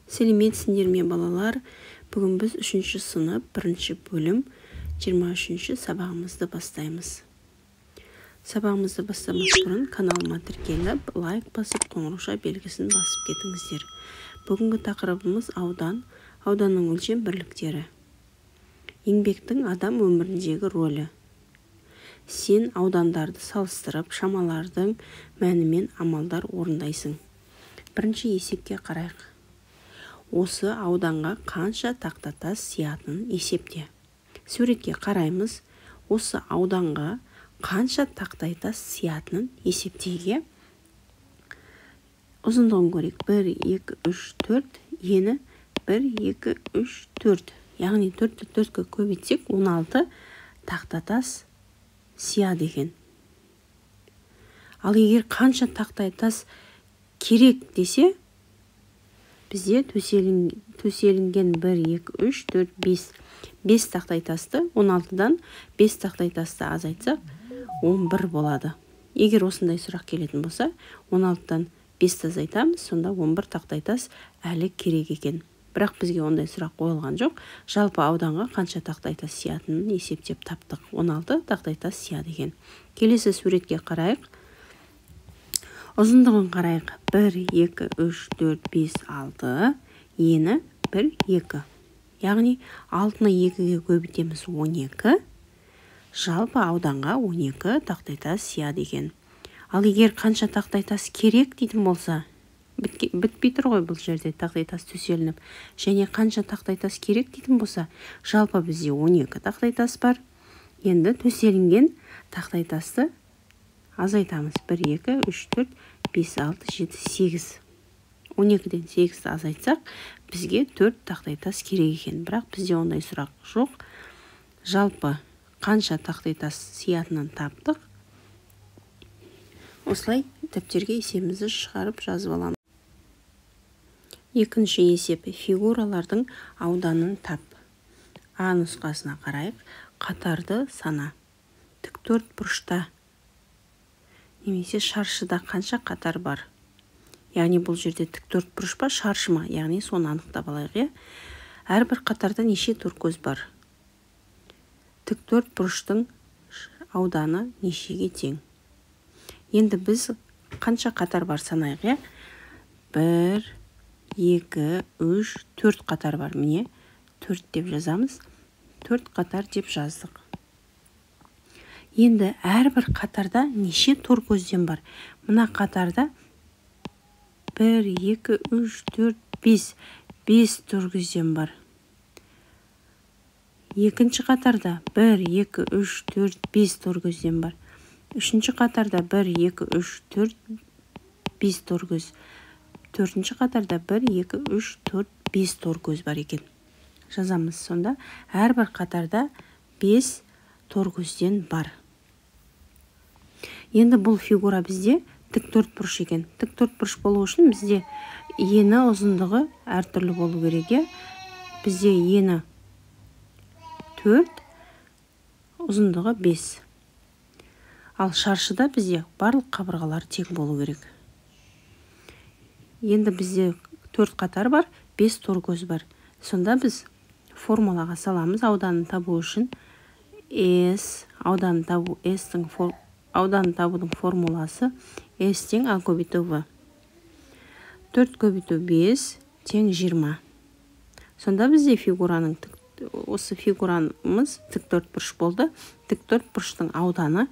Сәлеметсіңдер ме балалар? Бүгін біз 3-ші сынып 1-ші бөлім 23-ші сабағымызды бастаймыз. Сабағымызды бастамас бұрын каналыма тіркеліп, лайк басып, қоңырауша белгісін басып кетіңіздер. Бүгінгі тақырыбымыз аудан, ауданның өлшем бірліктері. Еңбектің адам өміріндегі рөлі. Сен аудандарды салыстырып, шамалардың мәнімен амалдар орындайсың. Бірінші есепке қарайық. Осы ауданға қанша тақтатас сиятынын есепте. Суретке қараймыз. Осы ауданға қанша тақтайтас сиятынын есептеуге ұзындығын көрейік. 1, 2, 3, 4. Ені 1, 2, 3, 4. Яғни 4-ті 4-ке көбейтсек 16 тақтатас сияды екен. Ал егер қанша тақтайтас керек десе, бізде төселінген 1, 2, 3, 4, 5. 5 тақтайтасты 16-дан 5 тақтайтасты азайтсақ 11 болады. Егер осындай сұрақ келетін болса, 16-дан 5 азайтамыз, сонда 11 тақтайтас әлі керек екен. Бірақ бізге ондай сұрақ қойылған жоқ. Жалпы ауданға қанша тақтайтас сиятынын есептеп таптық. 16 тақтайтас сияды екен. Келесі суретке қарайық. Ұзындығын қарайық. 1, 2, 3, 4, 5, 6. Ені 1, 2. Яғни 6-ны 2-ге көбейтеміз 12. Жалпы ауданға 12 тақтайтас сияды екен. Ал егер қанша тақтайтас керек дейтін болса, бітпей тұр ғой бұл жерде тақтайтас төселініп. Және қанша тақтайтас керек дейтін болса, жалпы бізде 12 тақтайтас бар. Енді төселінген тақтайтасты азайтамыз. 1, 2, 3, 4, 5, 6, 7, 8. 12-ден 8-ті азайтсақ, бізге 4 тақтайтас керек екен. Бірақ бізде ондай сұрақ жоқ. Жалпы қанша тақтайтас сиятынын таптық. Осылай дәптерге есебімізді шығарып жазып аламыз. Екінші есеп. Фигуралардың ауданын тап. А нұсқасына қарайық. Қатарды сана. Тіктөрт бұрышта немесе шаршыда қанша қатар бар? Яғни бұл жерде тіктөрт бұрыш па, шаршы ма? Яғни соны анықтап алайық. Әрбір қатарда неше торкөз бар? Тіктөрт бұрыштың ауданы нешеге тең? Енді біз қанша қатар бар санайық? 1, 2, 3, 4 қатар бар. Міне 4 деп жазамыз. 4 қатар деп жаздық. Енді әрбір қатарда неше торкөзден бар? Мына қатарда 1, 2, 3, 4, 5. 5 торкөзден бар. Екінші қатарда 1, 2, 3, 4, 5 торкөзден бар. Үшінші қатарда 1, 2, 3, 4, 5 торкөз. Төртінші қатарда 1, 2, 3, 4, 5 торкөз бар екен. Жазамыз сонда. Әрбір қатарда 5 торкөзден бар. Енді бұл фигура бізде тіктөрт бұрыш екен. Тіктөрт бұрыш болу үшін бізде ені ұзындығы әртүрлі болу керек. Бізде ені 4, ұзындығы 5. Ал шаршыда бізде барлық қабырғалар тең болу керек. Енді бізде 4 қатар бар, 5 торкөз бар. Сонда біз формулаға саламыз ауданын табу үшін. Ауданын табудың формуласы S тең А көбейту В. 4 көбейту 5 тең 20. Сонда бізде осы фигурамыз тіктөрт бұрыш болды. Тіктөрт бұрыштың ауданы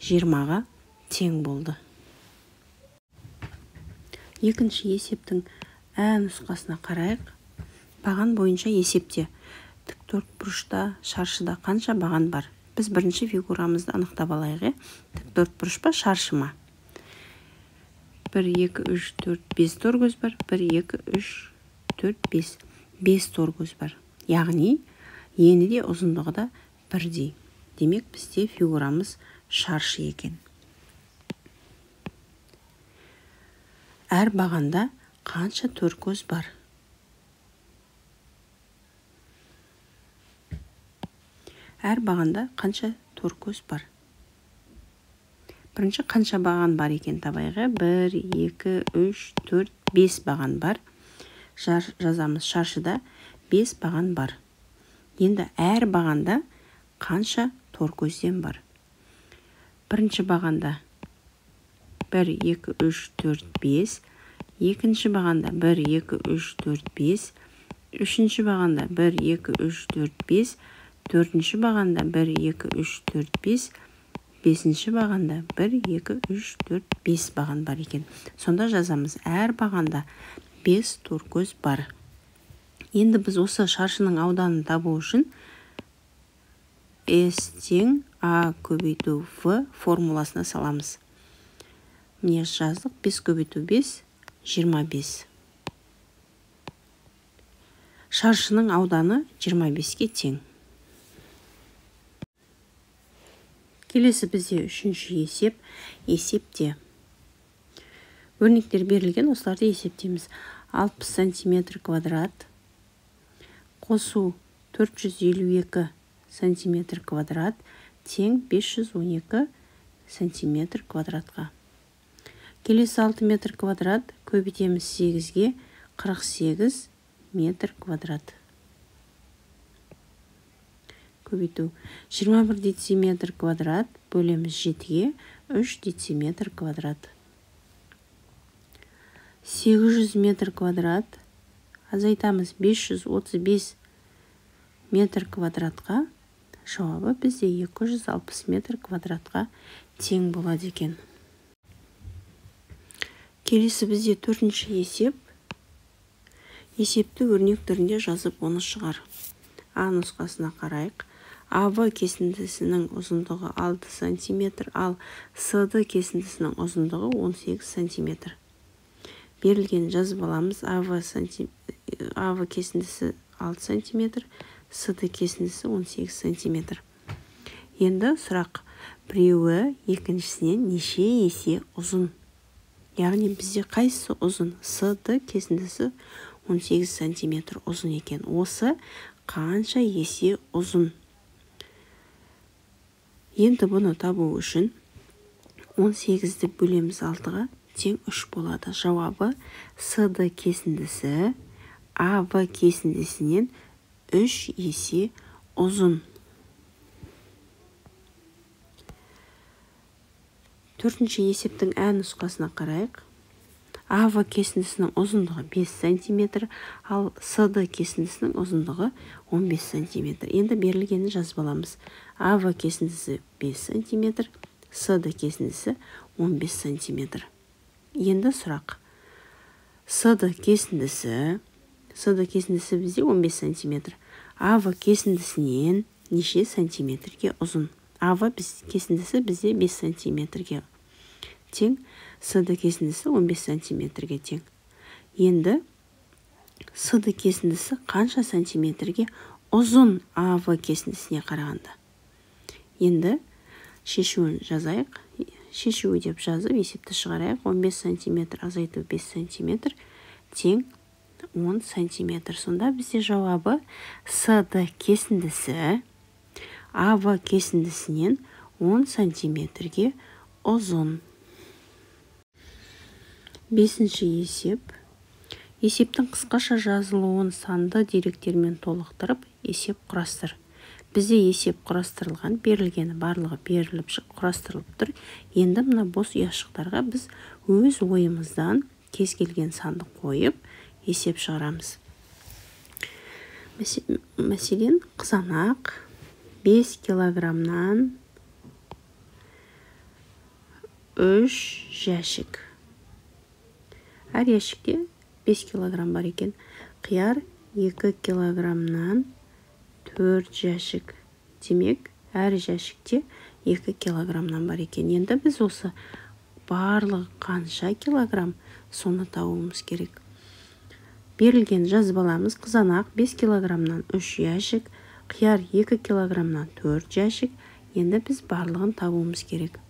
20-ға тең болды. Екінші есептің Ә нұсқасына қарайық. Баған бойынша есепте. Тіктөрт бұрышта, шаршыда қанша баған бар? Біз бірінші фигурамызды анықтап алайық. Тіктөрт бұрыш па, шаршы ма? 1, 2, 3, 4, 5 торкөз бар. 1, 2, 3, 4, 5. 5 торкөз бар. Яғни, ені де ұзындығы да бірдей. Демек, бізде фигурамыз шаршы екен. Әр бағанда қанша торкөз бар? Әр бағанда қанша торкөз бар? Бірінші қанша баған бар екен табайық. 1, 2, 3, 4, 5 баған бар. жазамыз. Шаршыда 5 баған бар. Енді әр бағанда қанша тор көзден бар? Бірінші бағанда 1, 2, 3, 4, 5. Екінші бағанда 1, 2, 3, 4, 5. Үшінші бағанда 1, 2, 3, 4, 5. Төртінші бағанда 1, 2, 3, 4, 5. Бесінші бағанда 1, 2, 3, 4, 5 баған бар екен. Сонда жазамыз. Әр бағанда 5 тор көз бар. Енді біз осы шаршының ауданын табу үшін S тең А көбейту В формуласына саламыз. Міне жаздық. 5 көбейту 5, 25. Шаршының ауданы 25-ке тең. Келесі бізде үшінші есеп. Есепте. Өрнектер берілген, осыларды есептейміз. 60 сантиметр квадрат қосу 452 сантиметр квадрат тең 512 сантиметр квадратқа. Келесі 6 метр квадрат көбейтеміз 8-ге 48 метр квадрат. Көбейту 21 дециметр квадрат бөлеміз 7-ге 3 дециметр квадрат. 800 метр квадрат азайтамыз 535 метр квадратқа. Жауабы бізде 260 метр квадратқа тең болады екен. Келесі бізде төртінші есеп. Есепті өрнек түрінде жазып оны шығар. А нұсқасына қарайық. АВ кесіндісінің ұзындығы 6 сантиметр, ал СД кесіндісінің ұзындығы 18 сантиметр. Берілген жазып аламыз. АВ кесіндісі 6 сантиметр, СД кесіндісі 18 сантиметр. Енді сұрақ. Біреуі екіншісінен неше есе ұзын? Яғни бізде қайсысы ұзын? СД кесіндісі 18 сантиметр ұзын екен. Осы қанша есе ұзын? Енді бұны табу үшін 18-ді бөлеміз 6-ға тең 3 болады. Жауабы СД кесіндісі АВ кесіндісінен 3 есе ұзын. Төртінші есептің Ә нұсқасына қарайық. АВ кесіндісінің ұзындығы 5 сантиметр, ал СД кесіндісінің ұзындығы 15 сантиметр. Енді берілгенін жазып аламыз. АВ кесіндісі 5 сантиметр, СД кесіндісі 15 сантиметр. Енді сұрақ. СД кесіндісі бізде 15 сантиметр. АВ кесіндісінен неше сантиметрге ұзын? АВ кесіндісі бізде 5 сантиметрге тең, СД кесіндісі 15 сантиметрге тең. Енді СД кесіндісі қанша сантиметрге ұзын АВ кесіндісіне қарағанда? Енді шешуін жазайық. Шешуі деп жазып, есепті шығарайық. 15 сантиметр азайту 5 сантиметр тең 10 сантиметр. Сонда бізде жауабы СД кесіндісі АВ кесіндісінен 10 сантиметрге ұзын. Бесінші есеп. Есептің қысқаша жазылуын санды деректермен толықтырып, есеп құрастыр. Бізде есеп құрастырылған, берілгені барлығы беріліп құрастырылып тұр. Енді мына бос ұяшықтарға біз өз ойымыздан кез келген санды қойып, есеп шығарамыз. Мәселен, қызанақ 5 килограммнан 3 жәшік. Әр жәшікте 5 килограмм бар екен. Қияр 2 килограммнан 4 жәшік. Демек, әр жәшікте 2 килограммнан бар екен. Енді біз осы барлығы қанша килограмм соны табуымыз керек. Берілген жазып аламыз. Қызанақ 5 килограммнан 3 жәшік. Қияр 2 килограммнан 4 жәшік. Енді біз барлығын табуымыз керек.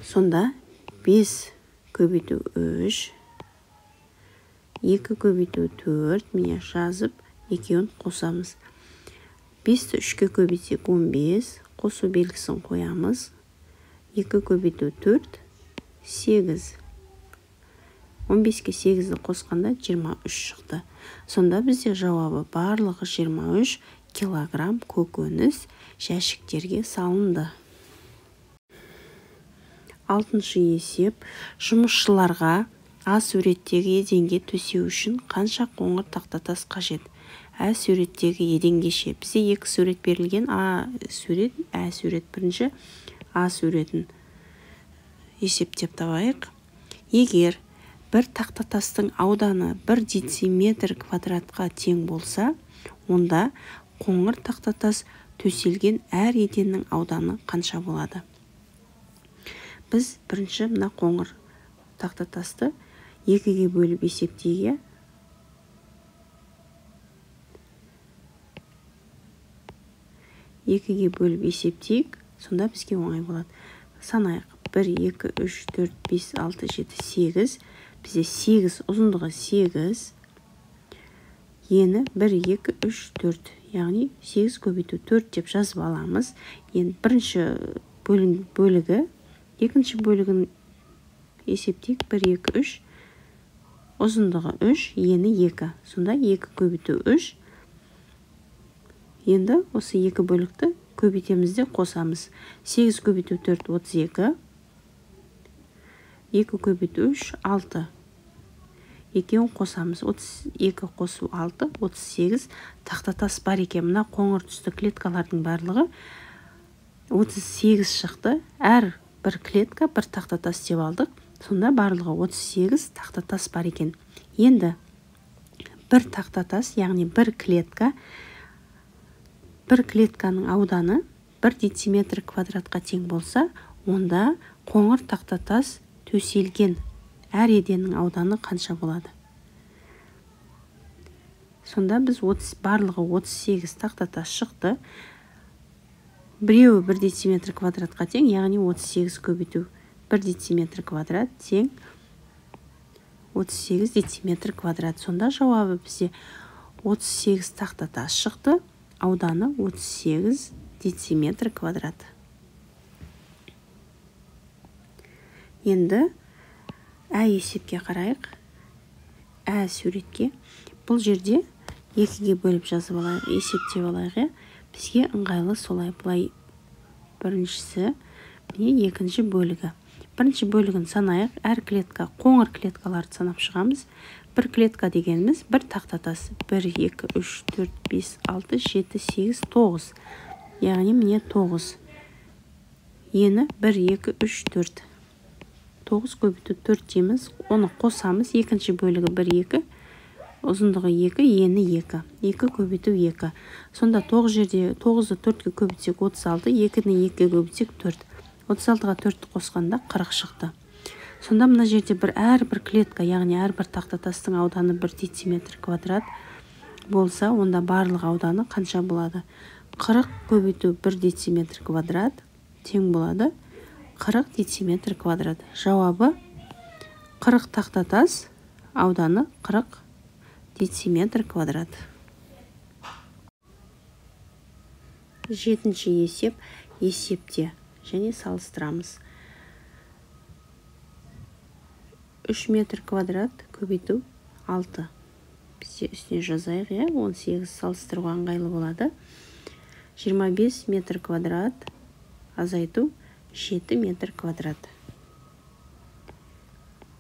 Сонда 5 көбейту 3, 2 көбейту 4, міне жазып, екеуін қосамыз. 5-ті 3-ке көбейтсек 15, қосу белгісін қоямыз. 2 көбейту 4, 8. 15-ке 8-ді қосқанда 23 шықты. Сонда бізде жауабы барлығы 23 килограмм көкөніс жәшіктерге салынды. 6-шы есеп. Жұмысшыларға А суреттегі еденге төсеу үшін қанша қоңыр тақтатас қажет? А суреттегі еденге ше. Бізде екі сурет берілген. А сурет, Ә сурет. Бірінші А суретін есептеп табайық. Егер бір тақтатастың ауданы 1 дециметр квадратқа тең болса, онда қоңыр тақтатас төселген әр еденнің ауданы қанша болады? Біз бірінші мына қоңыр тақтатасты 2-ге бөліп есептейік. Екіге бөліп есептейік, сонда бізге оңай болады. Санайық. 1, 2, 3, 4, 5, 6, 7, 8. Бізде 8, ұзындығы 8. Ені 1, 2, 3, 4. Яғни 8 көбейту 4 деп жазып аламыз. Енді бірінші бөлігі, екінші бөлігін есептейік. 1, 2, 3. Ұзындығы 3, ені 2. Сонда 2 көбейту 3. Енді осы екі бөлікті көбейтеміз де қосамыз. 8 көбейту 4, 32. 2 көбейту 3, 6. Екеуін қосамыз. 32 қосу 6, 38. Тақтатас бар екен. Мына қоңыр түсті клеткалардың барлығы 38 шықты. Әр бір клетка бір тақтатас деп алдық. Сонда барлығы 38 тақтатас бар екен. Енді бір тақтатас, яғни бір клетка, бір клетканың ауданы 1 дециметр квадратқа тең болса, онда қоңыр тақтатас төселген әр еденнің ауданы қанша болады? Сонда біз барлығы 38 тақтатас шықты. Біреуі 1 дециметр квадратқа тең, яғни 38 көбейту 1 дециметр квадрат тең 38 дециметр квадрат. Сонда жауабы бізде 38 тақтатас шықты. Ауданы 38 дециметр квадрат. Енді Ә есепке қарайық. Ә суретке. Бұл жерде 2-ге бөліп жазып алайық, есептеп алайық. Бізге ыңғайлы солай. Бұлай біріншісі, міне екінші бөлігі. Бірінші бөлігін санайық. Әр клетка, қоңыр клеткаларды санап шығамыз. Бір клетка дегеніміз бір тақтатас. 1, 2, 3, 4, 5, 6, 7, 8, 9. Яғни міне 9. Ені 1, 2, 3, 4. 9 көбейту 4 дейміз. Оны қосамыз. Екінші бөлігі 1, 2. Ұзындығы 2, ені 2. 2 көбейту 2. Сонда 9 жерде 9-ды 4-ге көбейтсек 36, 2-ні 2-ге көбейтсек 4. 36-ға 4-ті қосқанда 40 шықты. Сонда мына жерде әрбір клетка, яғни әрбір тақтатастың ауданы 1 дециметр квадрат болса, онда барлық ауданы қанша болады? 40 көбейту 1 дециметр квадрат тең болады 40 дециметр квадрат. Жауабы 40 тақтатас, ауданы 40 дециметр квадрат. 7-ші есеп, есепте және салыстырамыз. 3 метр квадрат көбейту 6. Бізде үстіне жазайық, 18 салыстыруға ыңғайлы болады. 25 метр квадрат азайту 7 метр квадрат.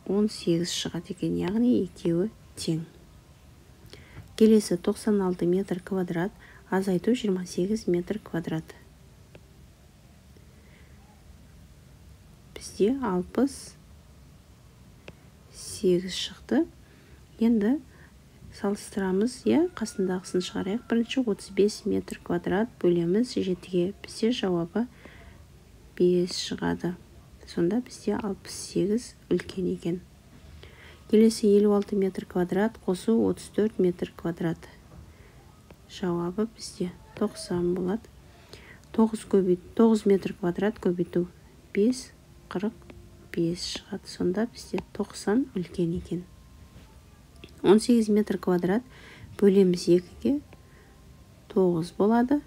18 шығады екен, яғни екеуі тең. Келесі 96 метр квадрат азайту 28 метр квадрат. Бізде 68 шықты. Енді салыстырамыз, қасындағысын шығарайық. Бірінші 35 метр квадрат бөлеміз 7-ге. Бізде жауабы 5 шығады. Сонда бізде 68 үлкен екен. Келесі 56 метр квадрат қосу 34 метр квадрат. Жауабы бізде 90 болады. 9 метр квадрат көбейту 5, 45 шығады. Сонда бізде 90 үлкен екен. 18 метр квадрат бөлеміз 2-ге 9 болады.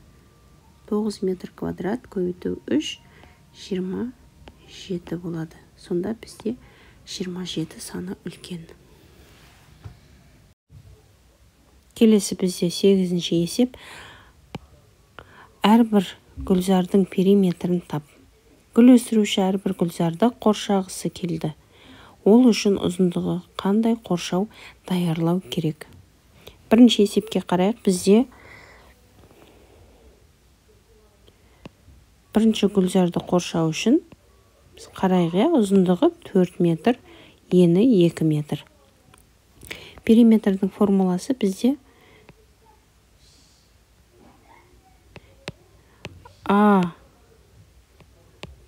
9 метр квадрат көбейту 3, 27 болады. Сонда бізде 27 саны үлкен. Келесі бізде 8-ші есеп. Әрбір гүлзардың периметрін тап. Гүл өсіруші әрбір гүлзарды қоршағысы келді. Ол үшін ұзындығы қандай қоршау даярлау керек? Бірінші есепке қарайық. Бізде бірінші гүлзарды қоршау үшін қарайық, ұзындығы 4 метр, ені 2 метр. Периметрдің формуласы бізде А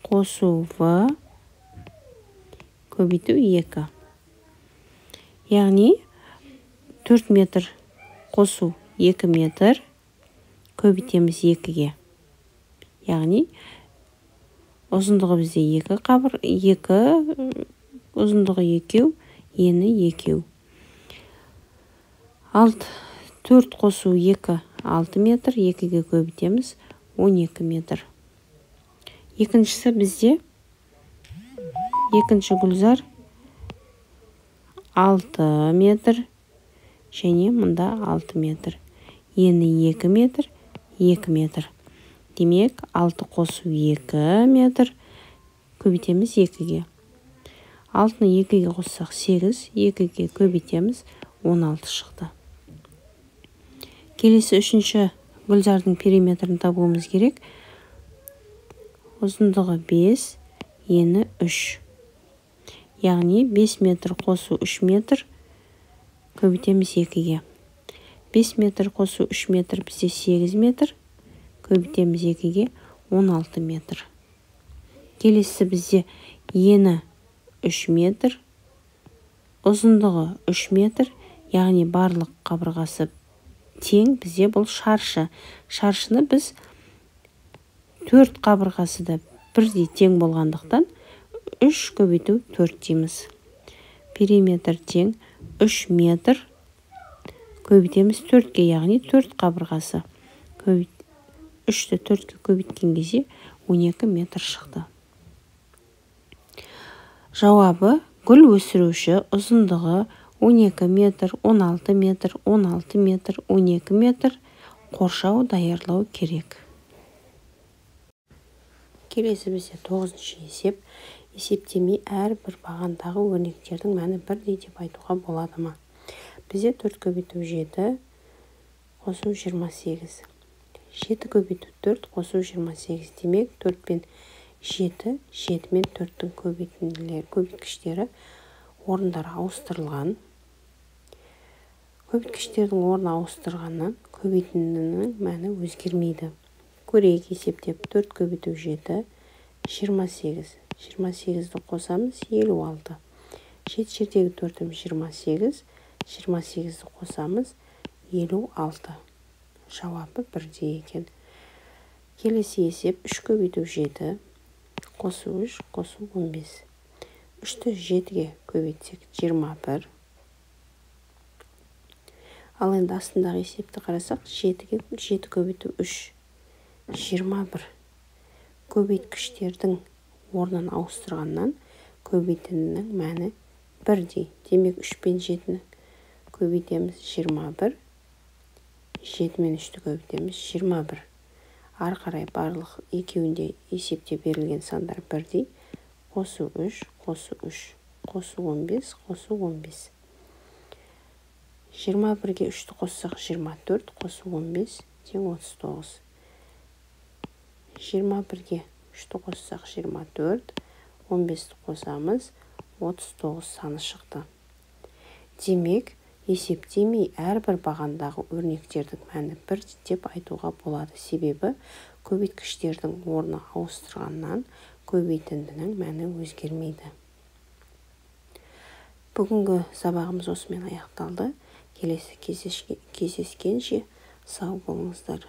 қосу В көбейту 2. Яғни 4 метр қосу 2 метр көбейтеміз 2-ге. Яғни ұзындығы бізде 2, ұзындығы 2, ені 2. 4 қосу 2, 6 метр, 2-ге көбейтеміз 12 метр. Екіншісі бізде екінші гүлзар 6 метр және мұнда 6 метр. Ені 2 метр, 2 метр. Демек, 6 қосу 2 метр көбейтеміз 2-ге. 6-ны 2-ге қоссақ 8, 2-ге көбейтеміз 16 шықты. Келесі үшінші гүлзардың периметрін табуымыз керек. Ұзындығы 5, ені 3. Яғни 5 метр қосу 3 метр көбейтеміз 2-ге. 5 метр қосу 3 метр бізде 8 метр көбейтеміз 2-ге 16 метр. Келесі бізде ені 3 метр, ұзындығы 3 метр, яғни барлық қабырғасы тең. Бізде бұл шаршы. Шаршыны біз 4 қабырғасы да бірдей тең болғандықтан 3 көбейту 4 дейміз. Периметр тең 3 метр көбейтеміз 4-ге, яғни 4 қабырғасы. 3-ті 4-ге көбейткен кезде 12 метр шықты. Жауабы: гүл өсіруші ұзындығы 12 метр, 16 метр, 16 метр, 12 метр қоршау даярлау керек. Келесі бізде 9-ші есеп. Есептемей әрбір бағандағы өрнектердің мәні бірдей деп айтуға болады ма? Бізде 4 көбейту 7 қосу 28. 7 көбейту 4 қосу 28. Демек, 4 пен 7, 7 мен 4-тің көбейткіштері орындары ауыстырылған. Көбейткіштердің орны ауыстырғаннан көбейтіндінің мәні өзгермейді. Көрейік есептеп. 4 көбейту 7, 28. 28-ді қосамыз 56. 7 жердегі 4-ім 28. 28-ді қосамыз 56. Жауабы бірдей екен. Келесі есеп. 3 көбейту 7, қосу 3, қосу 15. 3-ті 7-ге көбейтсек 21. Ал енді астындағы есепті қарасақ, 7 көбейту 3, 21. Көбейткіштердің орнын ауыстырғаннан көбейтіндінің мәні бірдей. Демек, 3 пен 7-ні көбейтеміз 21. 7 мен 3-ті көбейтеміз 21. Ары қарай барлық екеуінде есепте берілген сандар бірдей. Қосу 3, қосу 3, қосу 15, қосу 15. 21-ге 3-ті қоссақ 24, қосу 15, тең 39. 21-ге 3-ті қоссақ 24, 15-ті қосамыз 39 саны шықты. Демек, есептемей әрбір бағандағы өрнектердің мәні бір деп айтуға болады. Себебі, көбейткіштердің орны ауыстырғаннан көбейтіндінің мәні өзгермейді. Бүгінгі сабағымыз осымен аяқталды. Келесі кездескенше сау болыңыздар.